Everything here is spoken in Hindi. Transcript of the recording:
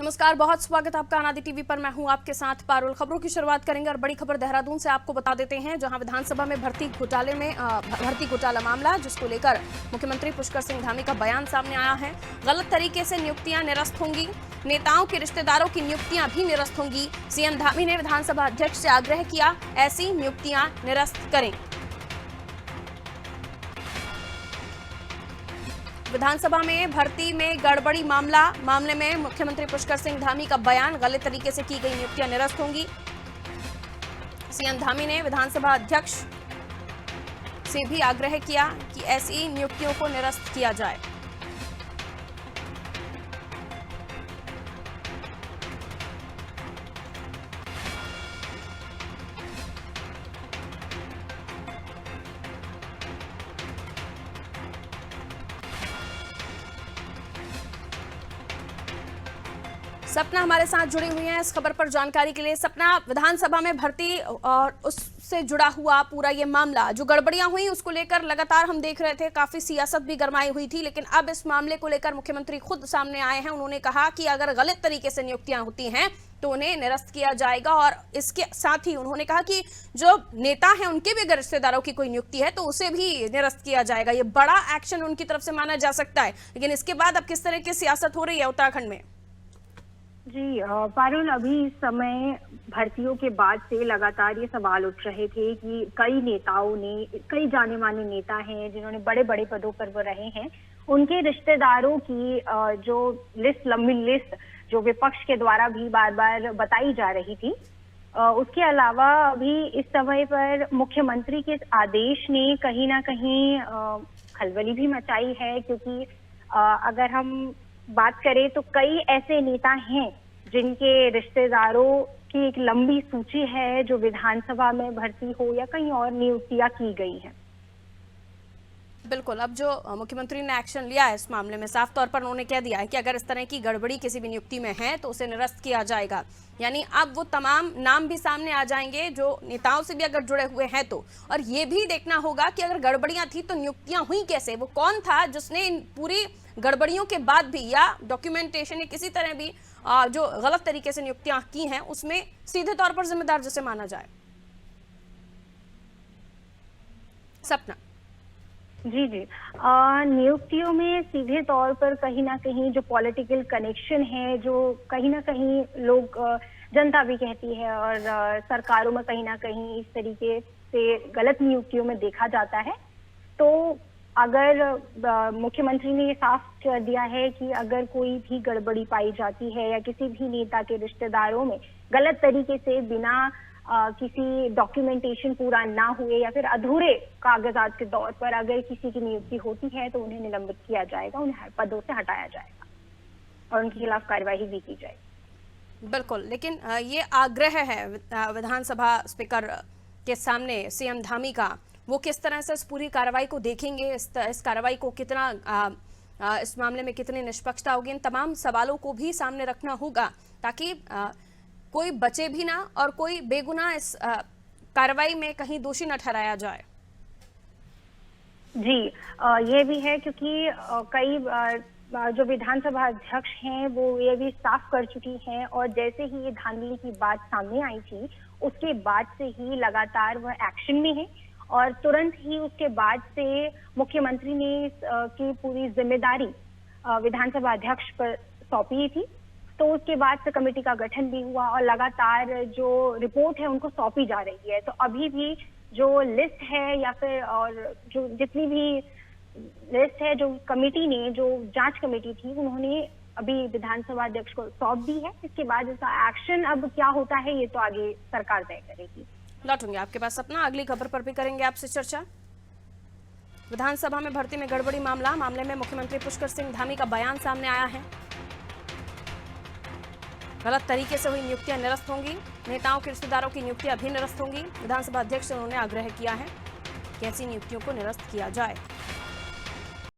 नमस्कार, बहुत स्वागत है आपका अनादि टीवी पर। मैं हूं आपके साथ पारुल। खबरों की शुरुआत करेंगे और बड़ी खबर देहरादून से आपको बता देते हैं, जहां विधानसभा में भर्ती घोटाला मामला, जिसको लेकर मुख्यमंत्री पुष्कर सिंह धामी का बयान सामने आया है। गलत तरीके से नियुक्तियां निरस्त होंगी, नेताओं के रिश्तेदारों की नियुक्तियां भी निरस्त होंगी। सीएम धामी ने विधानसभा अध्यक्ष से आग्रह किया, ऐसी नियुक्तियां निरस्त करें। विधानसभा में भर्ती में गड़बड़ी मामले में मुख्यमंत्री पुष्कर सिंह धामी का बयान, गलत तरीके से की गई नियुक्तियां निरस्त होंगी। सीएम धामी ने विधानसभा अध्यक्ष से भी आग्रह किया कि ऐसी नियुक्तियों को निरस्त किया जाए। सपना हमारे साथ जुड़ी हुई है इस खबर पर जानकारी के लिए। सपना, विधानसभा में भर्ती और उससे जुड़ा हुआ पूरा ये मामला, जो गड़बड़ियां हुई उसको लेकर लगातार हम देख रहे थे, काफी सियासत भी गरमाई हुई थी, लेकिन अब इस मामले को लेकर मुख्यमंत्री खुद सामने आए हैं। उन्होंने कहा कि अगर गलत तरीके से नियुक्तियां होती हैं तो उन्हें निरस्त किया जाएगा, और इसके साथ ही उन्होंने कहा कि जो नेता हैं उनके भी अगर रिश्तेदारों की कोई नियुक्ति है तो उसे भी निरस्त किया जाएगा। ये बड़ा एक्शन उनकी तरफ से माना जा सकता है, लेकिन इसके बाद अब किस तरह की सियासत हो रही है उत्तराखंड में? जी पारुल, अभी इस समय भर्तियों के बाद से लगातार ये सवाल उठ रहे थे कि कई नेताओं ने, कई जाने माने नेता हैं जिन्होंने बड़े बड़े पदों पर वो रहे हैं, उनके रिश्तेदारों की जो लिस्ट, लंबी लिस्ट जो विपक्ष के द्वारा भी बार बार बताई जा रही थी। उसके अलावा अभी इस समय पर मुख्यमंत्री के आदेश ने कहीं ना कहीं खलबली भी मचाई है, क्योंकि अगर हम बात करें तो कई ऐसे नेता हैं जिनके रिश्तेदारों की एक लंबी सूची है जो विधानसभा में भर्ती हो या कहीं और नियुक्तियां की गई हैं। बिल्कुल, अब जो मुख्यमंत्री ने एक्शन लिया है इस मामले में, साफ तौर पर उन्होंने कह दिया है कि अगर इस तरह की गड़बड़ी किसी भी नियुक्ति में है तो उसे निरस्त किया जाएगा। यानी अब वो तमाम नाम भी सामने आ जाएंगे जो नेताओं से भी अगर जुड़े हुए हैं तो। और ये भी देखना होगा कि अगर गड़बड़ियां थी तो नियुक्तियां हुई कैसे, वो कौन था जिसने इन पूरी गड़बड़ियों के बाद भी, या डॉक्यूमेंटेशन या किसी तरह भी जो गलत तरीके से नियुक्तियां की हैं उसमें सीधे तौर पर जिम्मेदार जिसे माना जाए। सपना जी जी, नियुक्तियों में सीधे तौर पर कहीं ना कहीं जो पॉलिटिकल कनेक्शन है, जो कहीं ना कहीं लोग, जनता भी कहती है और सरकारों में कहीं ना कहीं इस तरीके से गलत नियुक्तियों में देखा जाता है। तो अगर मुख्यमंत्री ने ये साफ कर दिया है कि अगर कोई भी गड़बड़ी पाई जाती है या किसी भी नेता के रिश्तेदारों में गलत तरीके से बिना किसी डॉक्यूमेंटेशन पूरा ना हुए या फिर अधूरे कागजात के तौर पर अगर किसी की नियुक्ति होती है तो उन्हें निलंबित किया जाएगा, उन्हें पदों से हटाया जाएगा और उनके खिलाफ कार्यवाही भी की जाएगी। बिल्कुल, लेकिन ये आग्रह है विधानसभा स्पीकर के सामने सीएम धामी का, वो किस तरह से इस पूरी कार्रवाई को देखेंगे, इस कार्रवाई को कितना इस मामले में कितनी निष्पक्षता होगी, इन तमाम सवालों को भी सामने रखना होगा ताकि कोई बचे भी ना और कोई बेगुनाह इस कार्रवाई में कहीं दोषी न ठहराया जाए। जी, ये भी है क्योंकि कई जो विधानसभा अध्यक्ष हैं वो ये भी साफ कर चुकी हैं, और जैसे ही ये धांधली की बात सामने आई थी उसके बाद से ही लगातार वह एक्शन में है, और तुरंत ही उसके बाद से मुख्यमंत्री ने की पूरी जिम्मेदारी विधानसभा अध्यक्ष पर सौंपी थी। तो उसके बाद से कमेटी का गठन भी हुआ और लगातार जो रिपोर्ट है उनको सौंपी जा रही है। तो अभी भी जो लिस्ट है या फिर और जो जितनी भी लिस्ट है, जो कमेटी ने, जो जांच कमेटी थी, उन्होंने अभी विधानसभा अध्यक्ष को सौंप दी है। इसके बाद इसका एक्शन अब क्या होता है ये तो आगे सरकार तय करेगी। लौटूंगे आपके पास सपना, अगली खबर पर भी करेंगे आपसे चर्चा। विधानसभा में भर्ती में गड़बड़ी मामले में मुख्यमंत्री पुष्कर सिंह धामी का बयान सामने आया है। गलत तरीके से हुई नियुक्तियां निरस्त होंगी, नेताओं के रिश्तेदारों की नियुक्तियां भी निरस्त होंगी। विधानसभा अध्यक्ष ने उन्होंने आग्रह किया है कि ऐसी नियुक्तियों को निरस्त किया जाए।